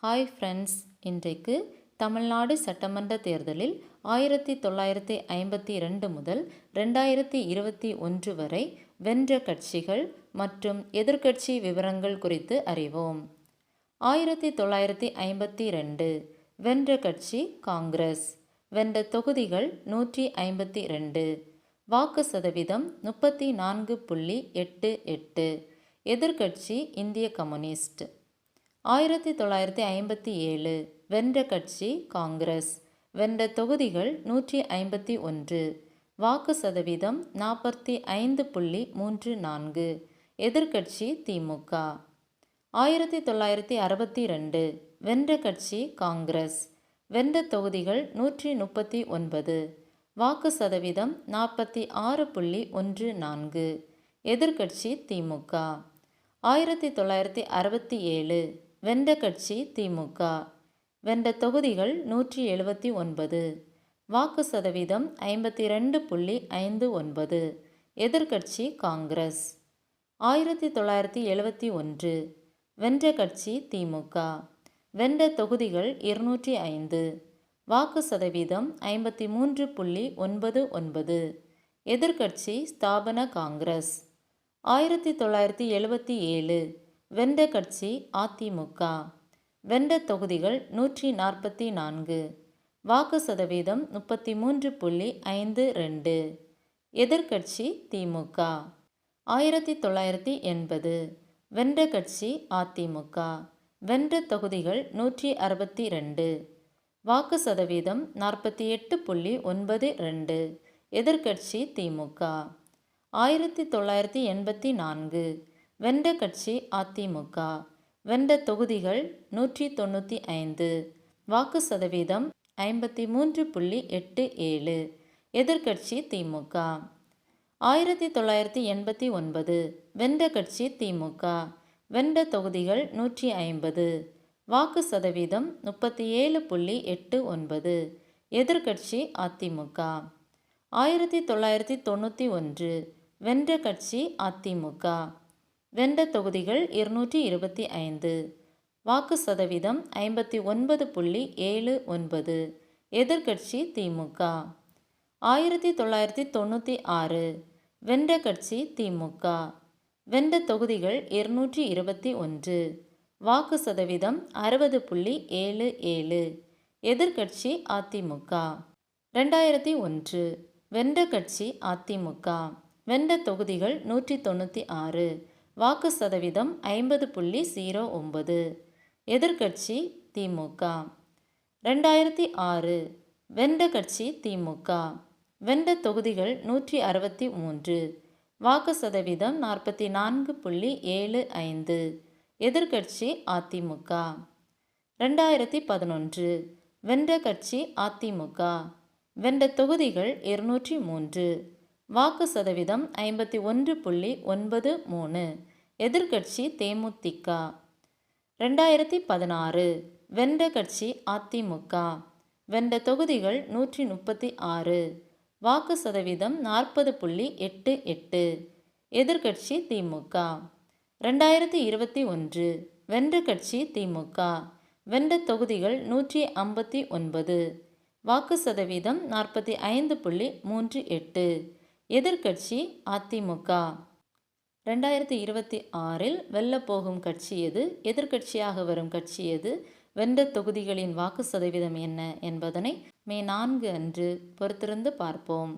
Hi friends, இன்றைக்கு தமிழ்நாடு சட்டமன்ற தேர்தலில் 1952 முதல் 2021 வரை வென்ற கட்சிகள் மற்றும் எதிர்க்கட்சி விவரங்கள் குறித்து அறிவோம். 1952 வென்ற கட்சி காங்கிரஸ். வென்ற தொகுதிகள் 152. வாக்கு சதவீதம் 34.88. எதிர்க்கட்சி இந்திய கம்யூனிஸ்ட். 1957 வென்ற கட்சி காங்கிரஸ். வென்ற தொகுதிகள் 151. வாக்கு சதவீதம் 45.34. எதிர்க்கட்சி திமுக. 1962 வென்ற கட்சி காங்கிரஸ். வென்ற தொகுதிகள் 139. வாக்கு சதவீதம் 46.14. எதிர்க்கட்சி திமுக. 1967 வென்ற கட்சி திமுக. வென்ற தொகுதிகள் 179. வாக்கு சதவீதம் 52.59. எதிர்க்கட்சி காங்கிரஸ். 1971 வென்ற கட்சி திமுக. வென்ற தொகுதிகள் 205. வாக்கு சதவீதம் 53.99. எதிர்க்கட்சி ஸ்தாபன காங்கிரஸ். 1977 வென்ற கட்சி அதிமுக. வென்ற தொகுதிகள் 144. வாக்கு சதவீதம் 33.52. எதிர்க்கட்சி திமுக. 1980 வென்ற கட்சி அதிமுக. வென்ற தொகுதிகள் 162. வாக்கு சதவீதம் 48.92. எதிர்க்கட்சி திமுக. 1984 வென்ற கட்சி அதிமுக. வென்ற தொகுதிகள் 195. வாக்கு சதவீதம் 53.87. எதிர்க்கட்சி திமுக. 1989 வென்ற கட்சி திமுக. வென்ற தொகுதிகள் 150. வாக்கு சதவீதம் 37.89. எதிர்க்கட்சி அதிமுக. 1991 வென்ற கட்சி அதிமுக. வென்ற தொகுதிகள் 225. வாக்கு சதவீதம் 59.79. எதிர்க்கட்சி திமுக. 1996 வென்ற கட்சி திமுக. வென்ற தொகுதிகள் 221. வாக்கு சதவீதம் 60.77. எதிர்க்கட்சி அதிமுக. 2001 வென்ற கட்சி அதிமுக. வென்ற தொகுதிகள் 196. வாக்கு சதவீதம் 50.09. எதிர்க்கட்சி திமுக. 2006 வென்ற கட்சி திமுக. வென்ற தொகுதிகள் 163. வாக்கு சதவீதம் 44.75. எதிர்க்கட்சி அதிமுக. 2011 வென்ற கட்சி அதிமுக. வென்ற தொகுதிகள் 203. வாக்கு சதவீதம் 51.93. எதிர்க்கட்சி தேமுதிக. 2016 வென்ற கட்சி அதிமுக. வென்ற தொகுதிகள் 136. வாக்கு சதவீதம் 40.88. எதிர்க்கட்சி திமுக. 2021 வென்ற கட்சி திமுக. வென்ற தொகுதிகள் 159. வாக்கு சதவீதம் 45.38. எதிர்க்கட்சி அதிமுக. 2026 வெல்லப்போகும் கட்சி எது? எதிர்க்கட்சியாக வரும் கட்சி எது? வென்ற தொகுதிகளின் வாக்கு சதவீதம் என்ன என்பதனை மே 4 அன்று பொறுத்திருந்து பார்ப்போம்.